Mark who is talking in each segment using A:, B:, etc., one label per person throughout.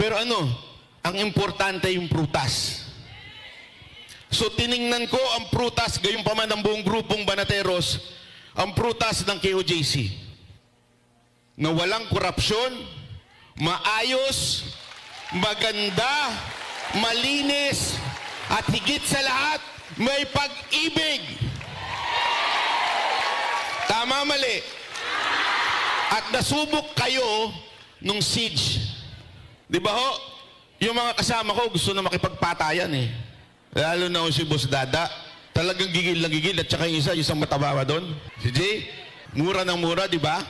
A: Pero ano, ang importante yung prutas. So tiningnan ko ang prutas, gayon pa man ang buong grupong Banateros, ang prutas ng KOJC. Na walang korupsyon, maayos, maganda, malinis, at higit sa lahat, may pag-ibig. Tama, mali. At nasubok kayo nung siege. Di ba ho? Yung mga kasama ko gusto na makipagpatayan eh. Lalo na si Boss Dada. Talagang gigil na gigil. At saka yung isa, yung isang mataba doon. Si Jay, mura ng mura, di ba?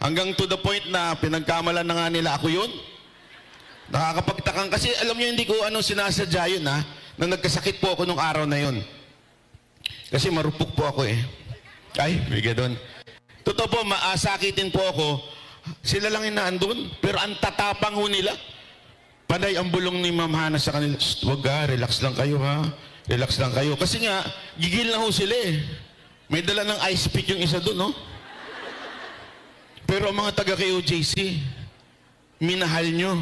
A: Hanggang to the point na pinagkamalan na nga nila ako yun. Nakakapagtakang kasi alam niyo hindi ko anong sinasadya yun ha. Na nagkasakit po ako nung araw na yun. Kasi marupok po ako eh. Ay, bigyan doon. Totoo po, maasakitin po ako. Sila lang inaandun. Pero ang tatapang ho nila. Panay ang bulong ni Ma'am Hana sa kanila. Wag ha, relax lang kayo ha. Relax lang kayo. Kasi nga, gigil na ho sila eh. May dala ng ice pick yung isa doon, no? Pero ang mga taga KOJC, minahal nyo.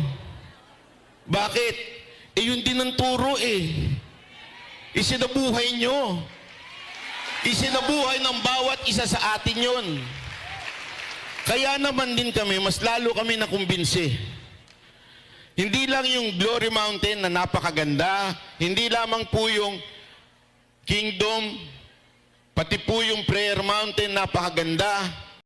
A: Bakit? Eh yun din ang turo eh. Isinabuhay nyo. Isinabuhay ng bawat isa sa atin yun. Kaya naman din kami, mas lalo kami nakumbinsi. Hindi lang yung Glory Mountain na napakaganda, hindi lamang po yung Kingdom, pati po yung Prayer Mountain napakaganda.